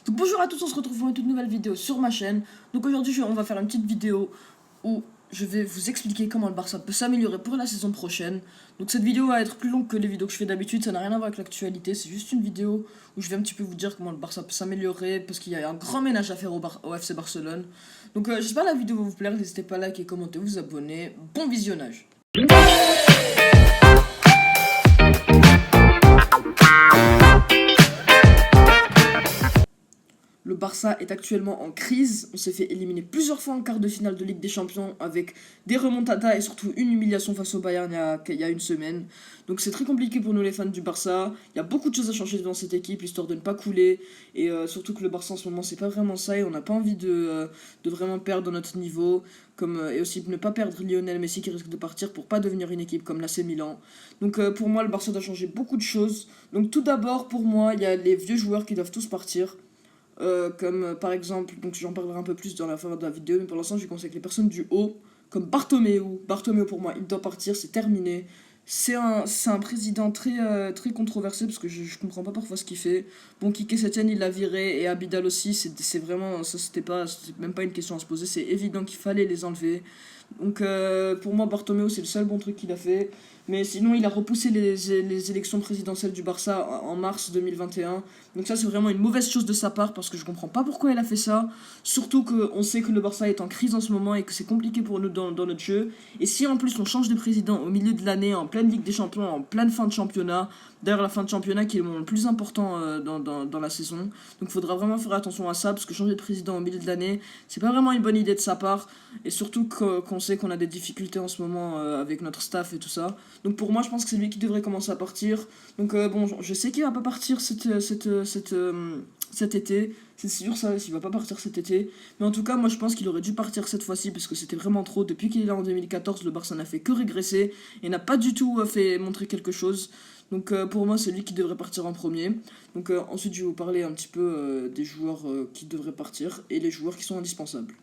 Donc bonjour à tous, on se retrouve pour une toute nouvelle vidéo sur ma chaîne. Donc aujourd'hui on va faire une petite vidéo où je vais vous expliquer comment le Barça peut s'améliorer pour la saison prochaine. Donc cette vidéo va être plus longue que les vidéos que je fais d'habitude, ça n'a rien à voir avec l'actualité, c'est juste une vidéo où je vais un petit peu vous dire comment le Barça peut s'améliorer parce qu'il y a un grand ménage à faire au FC Barcelone. Donc j'espère que la vidéo va vous plaire, n'hésitez pas à liker, commenter, vous abonner. Bon visionnage. Le Barça est actuellement en crise, on s'est fait éliminer plusieurs fois en quart de finale de Ligue des Champions avec des remontadas et surtout une humiliation face au Bayern il y a une semaine. Donc c'est très compliqué pour nous les fans du Barça, il y a beaucoup de choses à changer dans cette équipe histoire de ne pas couler et surtout que le Barça en ce moment c'est pas vraiment ça et on n'a pas envie de vraiment perdre notre niveau et aussi de ne pas perdre Lionel Messi qui risque de partir pour pas devenir une équipe comme l'AC Milan. Donc pour moi le Barça doit changer beaucoup de choses. Donc tout d'abord pour moi il y a les vieux joueurs qui doivent tous partir. Comme par exemple, donc j'en parlerai un peu plus dans la fin de la vidéo, mais pour l'instant je vais conseiller que les personnes du haut, comme Bartomeu pour moi il doit partir, c'est terminé. C'est un président très controversé parce que je comprends pas parfois ce qu'il fait. Bon, Quique Setien il l'a viré et Abidal aussi, c'est vraiment, ça c'était même pas une question à se poser, c'est évident qu'il fallait les enlever. Donc pour moi Bartomeu c'est le seul bon truc qu'il a fait. Mais sinon il a repoussé les élections présidentielles du Barça en mars 2021. Donc ça c'est vraiment une mauvaise chose de sa part parce que je comprends pas pourquoi il a fait ça. Surtout qu'on sait que le Barça est en crise en ce moment et que c'est compliqué pour nous dans notre jeu. Et si en plus on change de président au milieu de l'année, en pleine Ligue des Champions, en pleine fin de championnat, d'ailleurs la fin de championnat qui est le moment le plus important dans la saison. Donc il faudra vraiment faire attention à ça parce que changer de président au milieu de l'année, c'est pas vraiment une bonne idée de sa part. Et surtout qu'on sait qu'on a des difficultés en ce moment avec notre staff et tout ça. Donc pour moi, je pense que c'est lui qui devrait commencer à partir. Donc bon, je sais qu'il va pas partir cet été. C'est sûr ça, il va pas partir cet été. Mais en tout cas, moi je pense qu'il aurait dû partir cette fois-ci parce que c'était vraiment trop. Depuis qu'il est là en 2014, le Barça n'a fait que régresser et n'a pas du tout fait montrer quelque chose. Donc pour moi, c'est lui qui devrait partir en premier. Donc ensuite, je vais vous parler un petit peu des joueurs qui devraient partir et les joueurs qui sont indispensables.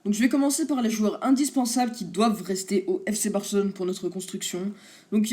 Donc je vais commencer par les joueurs indispensables qui doivent rester au FC Barcelone pour notre construction. Donc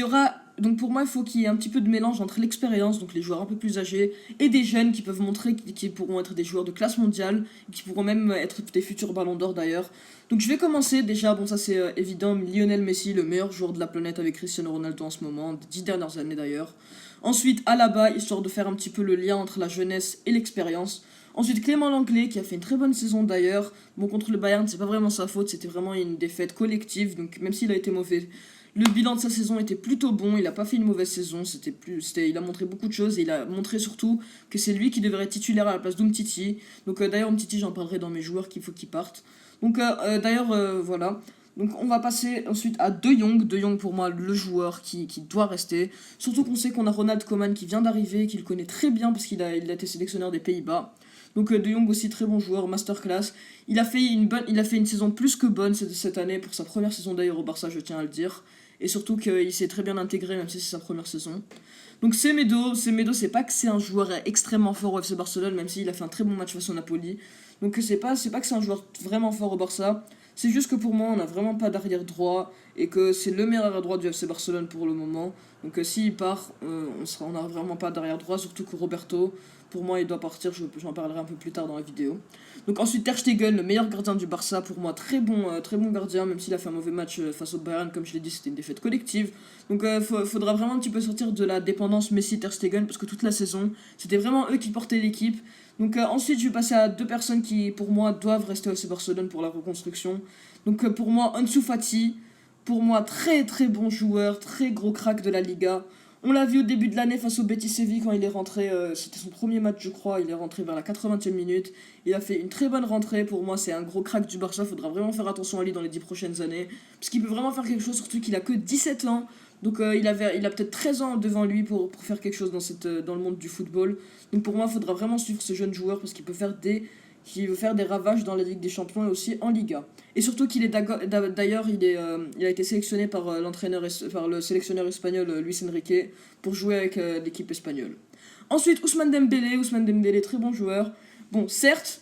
pour moi il faut qu'il y ait un petit peu de mélange entre l'expérience, donc les joueurs un peu plus âgés, et des jeunes qui peuvent montrer qui pourront être des joueurs de classe mondiale, qui pourront même être des futurs ballons d'or d'ailleurs. Donc je vais commencer déjà, bon ça c'est évident, Lionel Messi, le meilleur joueur de la planète avec Cristiano Ronaldo en ce moment, des 10 dernières années d'ailleurs. Ensuite Alaba, histoire de faire un petit peu le lien entre la jeunesse et l'expérience. Ensuite, Clément Langlais, qui a fait une très bonne saison d'ailleurs. Bon, contre le Bayern, c'est pas vraiment sa faute, c'était vraiment une défaite collective, donc même s'il a été mauvais, le bilan de sa saison était plutôt bon, il a pas fait une mauvaise saison, il a montré beaucoup de choses, et il a montré surtout que c'est lui qui devrait être titulaire à la place d'Umtiti. Donc d'ailleurs, Umtiti, j'en parlerai dans mes joueurs qu'il faut qu'il parte. Donc d'ailleurs, voilà. Donc on va passer ensuite à De Jong. De Jong pour moi le joueur qui doit rester. Surtout qu'on sait qu'on a Ronald Koeman qui vient d'arriver, qu'il connaît très bien parce qu'il a été sélectionneur des Pays-Bas. Donc De Jong aussi très bon joueur, masterclass. Il a fait une saison plus que bonne cette année pour sa première saison d'ailleurs au Barça, je tiens à le dire. Et surtout qu'il s'est très bien intégré même si c'est sa première saison. Donc Semedo, c'est pas que c'est un joueur extrêmement fort au FC Barcelone même s'il a fait un très bon match face au Napoli. Donc c'est pas que c'est un joueur vraiment fort au Barça. C'est juste que pour moi, on n'a vraiment pas d'arrière droit et que c'est le meilleur arrière droit du FC Barcelone pour le moment. Donc s'il part, on n'a vraiment pas d'arrière droit, surtout que Roberto, pour moi, il doit partir, j'en parlerai un peu plus tard dans la vidéo. Donc ensuite, Ter Stegen, le meilleur gardien du Barça, pour moi, très bon gardien, même s'il a fait un mauvais match face au Bayern, comme je l'ai dit, c'était une défaite collective. Donc faudra vraiment un petit peu sortir de la dépendance Messi-Ter Stegen, parce que toute la saison, c'était vraiment eux qui portaient l'équipe. Donc ensuite, je vais passer à deux personnes qui, pour moi, doivent rester au FC Barcelone pour la reconstruction. Donc pour moi, Ansu Fati, pour moi, très très bon joueur, très gros crack de la Liga. On l'a vu au début de l'année face au Betis Séville quand il est rentré, c'était son premier match je crois, il est rentré vers la 80e minute. Il a fait une très bonne rentrée, pour moi c'est un gros crack du Barça, faudra vraiment faire attention à lui dans les 10 prochaines années. Parce qu'il peut vraiment faire quelque chose, surtout qu'il a que 17 ans. Donc il a peut-être 13 ans devant lui pour faire quelque chose dans le monde du football. Donc pour moi il faudra vraiment suivre ce jeune joueur parce qu'il peut faire qui veut faire des ravages dans la Ligue des Champions et aussi en Liga. Et surtout qu'il est d'ailleurs, il a été sélectionné par par le sélectionneur espagnol Luis Enrique pour jouer avec l'équipe espagnole. Ensuite, Ousmane Dembélé, très bon joueur. Bon, certes,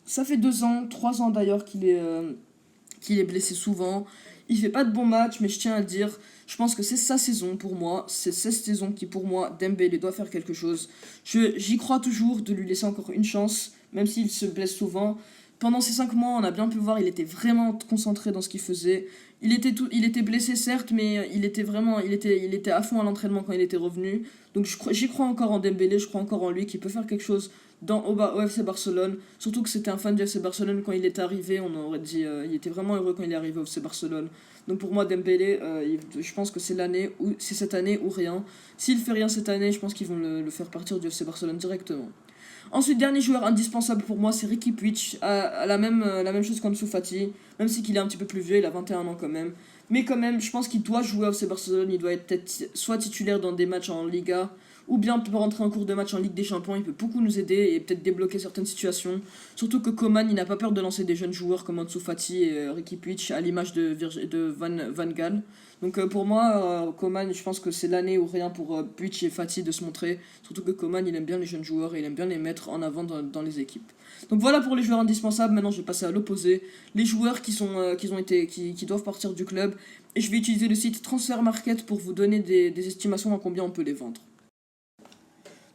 ça fait 2 ans, 3 ans d'ailleurs qu'il est blessé souvent. Il fait pas de bons matchs, mais je tiens à le dire, je pense que c'est sa saison pour moi. C'est cette saison qui, pour moi, Dembélé doit faire quelque chose. J'y crois toujours de lui laisser encore une chance, même s'il se blesse souvent. Pendant ces 5 mois, on a bien pu voir, il était vraiment concentré dans ce qu'il faisait. Il était blessé certes, mais il était à fond à l'entraînement quand il était revenu. Donc j'y crois encore en Dembélé, je crois encore en lui qui peut faire quelque chose au FC Barcelone. Surtout que c'était un fan du FC Barcelone quand il est arrivé, on aurait dit, il était vraiment heureux quand il est arrivé au FC Barcelone. Donc pour moi Dembélé, je pense que c'est cette année ou rien. S'il fait rien cette année, je pense qu'ils vont le faire partir du FC Barcelone directement. Ensuite, dernier joueur indispensable pour moi, c'est Riqui Puig, à la même chose qu'Ansu Fati, même si qu'il est un petit peu plus vieux, il a 21 ans quand même. Mais quand même, je pense qu'il doit jouer au FC Barcelone, il doit être peut-être soit titulaire dans des matchs en Liga, ou bien peut rentrer en cours de match en Ligue des Champions, il peut beaucoup nous aider et peut-être débloquer certaines situations. Surtout que Coman, il n'a pas peur de lancer des jeunes joueurs comme Ansu Fati et Riqui Puig, à l'image de Van Gaal. Donc pour moi, Coman, je pense que c'est l'année ou rien pour Puig et Fati de se montrer. Surtout que Coman, il aime bien les jeunes joueurs et il aime bien les mettre en avant dans les équipes. Donc voilà pour les joueurs indispensables. Maintenant, je vais passer à l'opposé. Les joueurs qui doivent partir du club. Et je vais utiliser le site Transfer Market pour vous donner des estimations à combien on peut les vendre.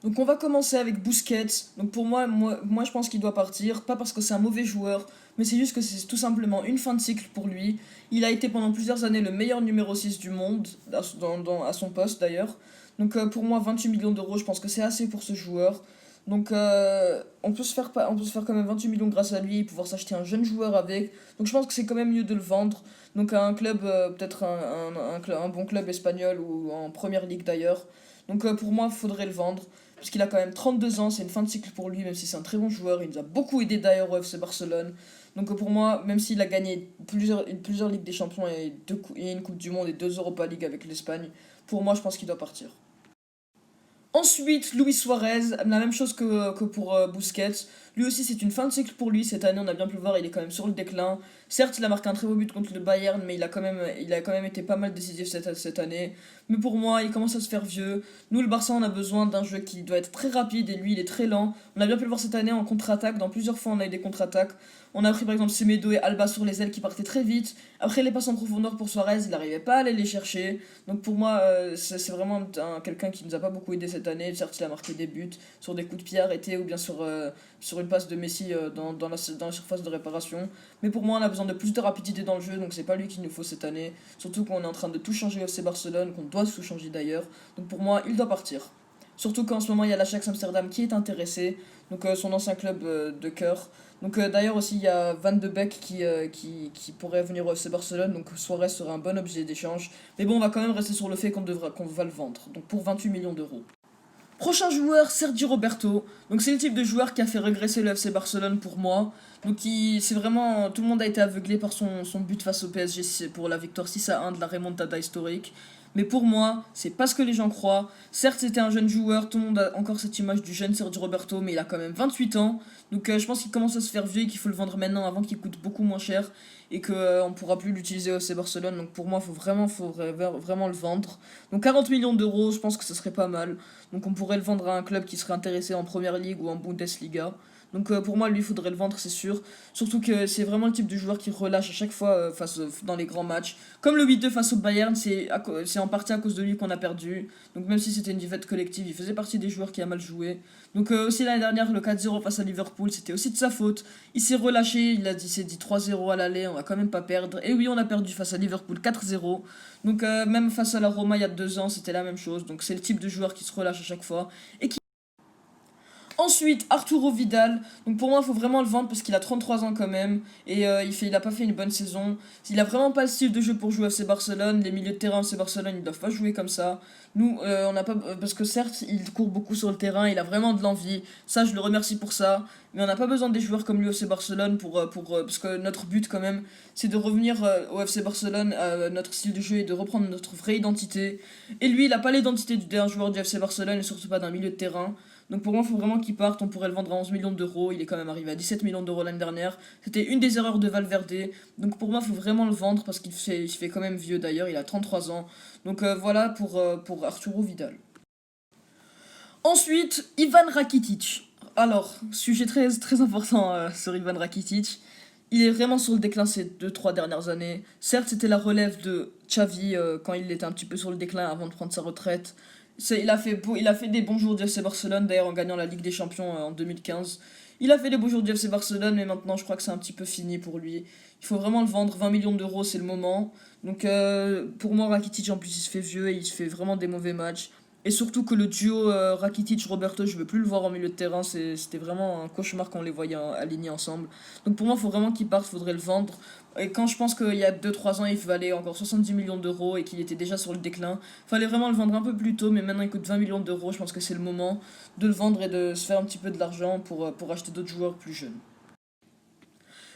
Donc on va commencer avec Busquets. Donc pour moi je pense qu'il doit partir, pas parce que c'est un mauvais joueur, mais c'est juste que c'est tout simplement une fin de cycle pour lui. Il a été pendant plusieurs années le meilleur numéro 6 du monde, à son poste d'ailleurs. Donc pour moi 28 millions d'euros, je pense que c'est assez pour ce joueur. Donc on peut se faire quand même 28 millions grâce à lui et pouvoir s'acheter un jeune joueur avec. Donc je pense que c'est quand même mieux de le vendre. Donc à un club, peut-être un bon club espagnol ou en première ligue d'ailleurs. Donc pour moi, il faudrait le vendre. Parce qu'il a quand même 32 ans, c'est une fin de cycle pour lui, même si c'est un très bon joueur. Il nous a beaucoup aidé d'ailleurs au FC Barcelone. Donc pour moi, même s'il a gagné plusieurs Ligues des Champions et une Coupe du Monde et 2 Europa League avec l'Espagne, pour moi, je pense qu'il doit partir. Ensuite, Luis Suarez, la même chose que pour Busquets. Lui aussi, c'est une fin de cycle pour lui. Cette année, on a bien pu le voir, il est quand même sur le déclin. Certes, il a marqué un très beau but contre le Bayern, mais il a quand même été pas mal décisif cette année. Mais pour moi, il commence à se faire vieux. Nous, le Barça, on a besoin d'un jeu qui doit être très rapide et lui, il est très lent. On a bien pu le voir cette année en contre-attaque. Dans plusieurs fois, on a eu des contre-attaques. On a pris par exemple Semedo et Alba sur les ailes qui partaient très vite. Après, les passes en profondeur pour Suarez, il n'arrivait pas à aller les chercher. Donc pour moi, c'est vraiment quelqu'un qui nous a pas beaucoup aidé cette année. Certes, il a marqué des buts sur des coups de pied arrêtés ou bien sur une passe de Messi dans la surface de réparation. Mais pour moi, on a besoin de plus de rapidité dans le jeu, donc c'est pas lui qu'il nous faut cette année. Surtout qu'on est en train de tout changer au FC Barcelone, qu'on doit tout changer d'ailleurs. Donc pour moi, il doit partir. Surtout qu'en ce moment, il y a l'Ajax Amsterdam qui est intéressé, donc son ancien club de cœur. Donc d'ailleurs aussi, il y a Van de Beek qui pourrait venir au FC Barcelone, donc Suarez serait un bon objet d'échange. Mais bon, on va quand même rester sur le fait qu'on va le vendre, donc pour 28 millions d'euros. Prochain joueur, Sergi Roberto. Donc c'est le type de joueur qui a fait régresser le FC Barcelone pour moi. Donc c'est vraiment, tout le monde a été aveuglé par son but face au PSG pour la victoire 6-1 de la remontada historique. Mais pour moi, c'est pas ce que les gens croient. Certes, c'était un jeune joueur, tout le monde a encore cette image du jeune Sergi Roberto, mais il a quand même 28 ans. Donc je pense qu'il commence à se faire vieux et qu'il faut le vendre maintenant avant qu'il coûte beaucoup moins cher et qu'on ne pourra plus l'utiliser au FC Barcelone. Donc pour moi, faudrait vraiment le vendre. Donc 40 millions d'euros, je pense que ce serait pas mal. Donc on pourrait le vendre à un club qui serait intéressé en Première Ligue ou en Bundesliga. Donc pour moi, lui, il faudrait le vendre, c'est sûr. Surtout que c'est vraiment le type de joueur qui relâche à chaque fois dans les grands matchs. Comme le 8-2 face au Bayern, c'est en partie à cause de lui qu'on a perdu. Donc même si c'était une défaite collective, il faisait partie des joueurs qui a mal joué. Donc aussi l'année dernière, le 4-0 face à Liverpool, c'était aussi de sa faute. Il s'est relâché, il s'est dit 3-0 à l'aller, on va quand même pas perdre. Et oui, on a perdu face à Liverpool 4-0. Donc même face à la Roma il y a 2 ans, c'était la même chose. Donc c'est le type de joueur qui se relâche à chaque fois et qui Ensuite, Arturo Vidal. Donc pour moi, il faut vraiment le vendre parce qu'il a 33 ans quand même. Et il a pas fait une bonne saison. Il a vraiment pas le style de jeu pour jouer à FC Barcelone. Les milieux de terrain à FC Barcelone, ils doivent pas jouer comme ça. Nous, on n'a pas. Parce que certes, il court beaucoup sur le terrain. Il a vraiment de l'envie. Ça, je le remercie pour ça. Mais on n'a pas besoin des joueurs comme lui au FC Barcelone parce que notre but, quand même, c'est de revenir au FC Barcelone à notre style de jeu et de reprendre notre vraie identité. Et lui, il a pas l'identité d'un joueur du FC Barcelone et surtout pas d'un milieu de terrain. Donc pour moi, il faut vraiment qu'il parte. On pourrait le vendre à 11 millions d'euros. Il est quand même arrivé à 17 millions d'euros l'année dernière. C'était une des erreurs de Valverde. Donc pour moi, il faut vraiment le vendre parce il fait quand même vieux d'ailleurs. Il a 33 ans. Donc voilà pour Arturo Vidal. Ensuite, Ivan Rakitic. Alors, sujet très, très important sur Ivan Rakitic. il est vraiment sur le déclin ces 2-3 dernières années. Certes, c'était la relève de Xavi quand il était un petit peu sur le déclin avant de prendre sa retraite. Il a fait des bons jours du FC Barcelone, d'ailleurs en gagnant la Ligue des Champions en 2015. Il a fait des beaux jours du FC Barcelone, mais maintenant je crois que c'est un petit peu fini pour lui. Il faut vraiment le vendre, 20 millions d'euros, c'est le moment. Donc pour moi, Rakitic en plus il se fait vieux et il se fait vraiment des mauvais matchs. Et surtout que le duo Rakitic-Roberto, je veux plus le voir en milieu de terrain, c'était vraiment un cauchemar quand on les voyait alignés ensemble. Donc pour moi, il faut vraiment qu'il parte, il faudrait le vendre. Et quand je pense qu'il y a 2-3 ans, il valait encore 70 millions d'euros et qu'il était déjà sur le déclin, fallait vraiment le vendre un peu plus tôt, mais maintenant il coûte 20 millions d'euros, je pense que c'est le moment de le vendre et de se faire un petit peu de l'argent pour acheter d'autres joueurs plus jeunes.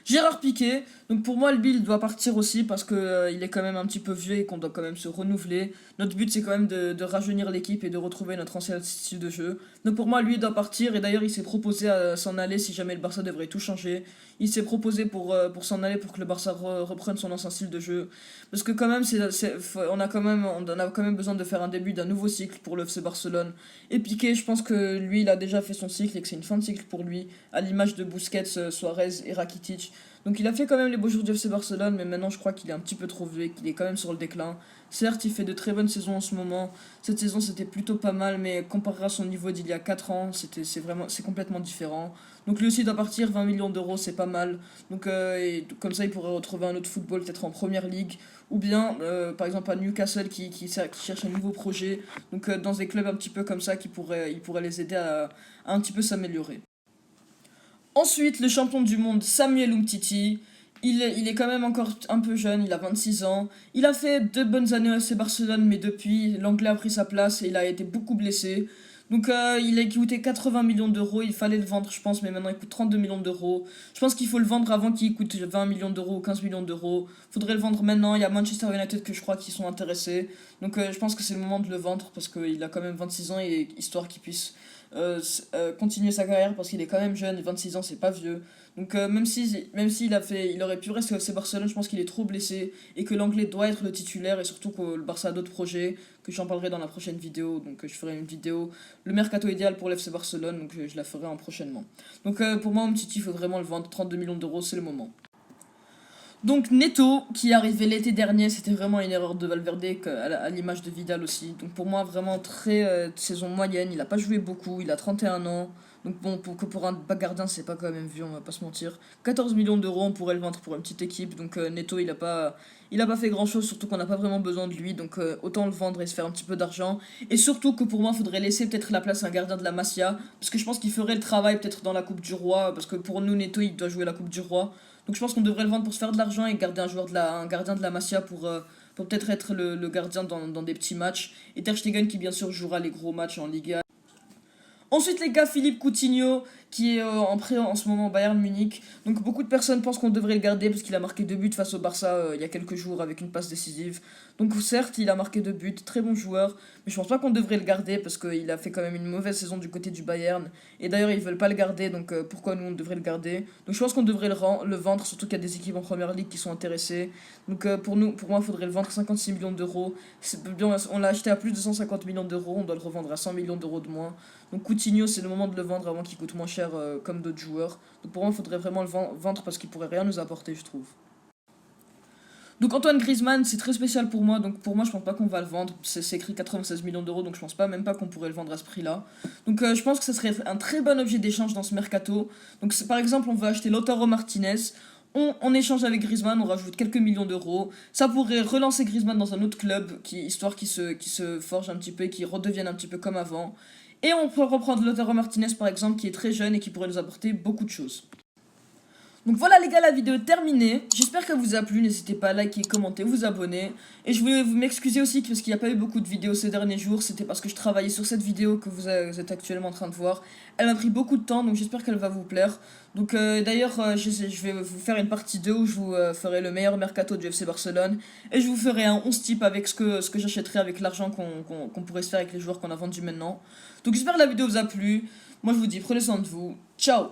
Gérard Piqué, donc pour moi le Bill doit partir aussi parce que il est quand même un petit peu vieux et qu'on doit quand même se renouveler. Notre but c'est quand même de rajeunir l'équipe et de retrouver notre ancien style de jeu. Donc pour moi lui il doit partir et d'ailleurs il s'est proposé à s'en aller si jamais le Barça devrait tout changer. Il s'est proposé pour s'en aller pour que le Barça reprenne son ancien style de jeu. Parce que quand même on a quand même besoin de faire un début d'un nouveau cycle pour le FC Barcelone. Et Piqué je pense que lui il a déjà fait son cycle et que c'est une fin de cycle pour lui, à l'image de Busquets, Suarez et Rakitic. Donc il a fait quand même les beaux jours du FC Barcelone, mais maintenant je crois qu'il est un petit peu trop vieux et qu'il est quand même sur le déclin. Certes, il fait de très bonnes saisons en ce moment. Cette saison c'était plutôt pas mal, mais comparé à son niveau d'il y a 4 ans, c'est complètement différent. Donc lui aussi doit partir, 20 millions d'euros, c'est pas mal. Donc comme ça il pourrait retrouver un autre football, peut-être en première ligue, ou bien par exemple à Newcastle qui cherche un nouveau projet. Donc dans des clubs un petit peu comme ça il pourrait les aider à un petit peu s'améliorer. Ensuite, le champion du monde Samuel Umtiti. Il est quand même encore un peu jeune, il a 26 ans. Il a fait 2 bonnes années au FC Barcelone, mais depuis, l'anglais a pris sa place et il a été beaucoup blessé. Donc il a coûté 80 millions d'euros, il fallait le vendre je pense, mais maintenant il coûte 32 millions d'euros. Je pense qu'il faut le vendre avant qu'il coûte 20 millions d'euros ou 15 millions d'euros. Faudrait le vendre maintenant, il y a Manchester United que je crois qui sont intéressés. Donc je pense que c'est le moment de le vendre parce qu'il a quand même 26 ans et histoire qu'il puisse continuer sa carrière parce qu'il est quand même jeune, 26 ans c'est pas vieux. Donc même s'il il aurait pu rester au FC Barcelone, je pense qu'il est trop blessé et que l'anglais doit être le titulaire et surtout que le Barça a d'autres projets que j'en parlerai dans la prochaine vidéo. Donc je ferai une vidéo le mercato idéal pour l'FC Barcelone, donc je la ferai en prochainement. Donc pour moi Umtiti il faut vraiment le vendre, 32 millions d'euros c'est le moment. Donc Neto, qui est arrivé l'été dernier, c'était vraiment une erreur de Valverde, à l'image de Vidal aussi. Donc pour moi, vraiment très saison moyenne, il a pas joué beaucoup, il a 31 ans. Donc bon, pour un bas gardien, c'est pas quand même vu, on va pas se mentir. 14 millions d'euros, on pourrait le vendre pour une petite équipe. Donc Neto, il a pas fait grand chose, surtout qu'on n'a pas vraiment besoin de lui. Donc autant le vendre et se faire un petit peu d'argent. Et surtout que pour moi, il faudrait laisser peut-être la place à un gardien de la Masia. Parce que je pense qu'il ferait le travail peut-être dans la Coupe du Roi. Parce que pour nous, Neto, il doit jouer la Coupe du Roi. Donc je pense qu'on devrait le vendre pour se faire de l'argent et garder un gardien de la Masia pour peut-être être le gardien dans des petits matchs. Et Ter Stegen qui bien sûr jouera les gros matchs en Liga. Ensuite les gars, Philippe Coutinho qui est en prêt en ce moment au Bayern Munich. Donc beaucoup de personnes pensent qu'on devrait le garder parce qu'il a marqué 2 buts face au Barça il y a quelques jours avec une passe décisive. Donc certes il a marqué 2 buts, très bon joueur, mais je pense pas qu'on devrait le garder parce qu'il a fait quand même une mauvaise saison du côté du Bayern. Et d'ailleurs ils veulent pas le garder, donc pourquoi nous on devrait le garder. Donc je pense qu'on devrait le vendre, surtout qu'il y a des équipes en première ligue qui sont intéressées. Donc pour moi il faudrait le vendre 56 millions d'euros. On l'a acheté à plus de 150 millions d'euros, on doit le revendre à 100 millions d'euros de moins. Donc Coutinho c'est le moment de le vendre avant qu'il coûte moins cher comme d'autres joueurs. Donc pour moi, il faudrait vraiment le vendre parce qu'il pourrait rien nous apporter, je trouve. Donc Antoine Griezmann, c'est très spécial pour moi. Donc pour moi, je pense pas qu'on va le vendre. C'est écrit 96 millions d'euros, donc je pense pas même pas qu'on pourrait le vendre à ce prix-là. Donc je pense que ça serait un très bon objet d'échange dans ce mercato. Donc par exemple, on veut acheter Lautaro Martinez. On échange avec Griezmann, on rajoute quelques millions d'euros. Ça pourrait relancer Griezmann dans un autre club, histoire qu'il se forge un petit peu et qu'il redevienne un petit peu comme avant. Et on peut reprendre Lautaro Martinez par exemple, qui est très jeune et qui pourrait nous apporter beaucoup de choses. Donc voilà les gars, la vidéo est terminée. J'espère qu'elle vous a plu, n'hésitez pas à liker, commenter, vous abonner. Et je voulais vous m'excuser aussi parce qu'il n'y a pas eu beaucoup de vidéos ces derniers jours. C'était parce que je travaillais sur cette vidéo que vous êtes actuellement en train de voir. Elle m'a pris beaucoup de temps, donc j'espère qu'elle va vous plaire. Donc d'ailleurs, je vais vous faire une partie 2 où je vous ferai le meilleur mercato du FC Barcelone. Et je vous ferai un 11 type avec ce que j'achèterai avec l'argent qu'on pourrait se faire avec les joueurs qu'on a vendus maintenant. Donc j'espère que la vidéo vous a plu. Moi je vous dis, prenez soin de vous. Ciao!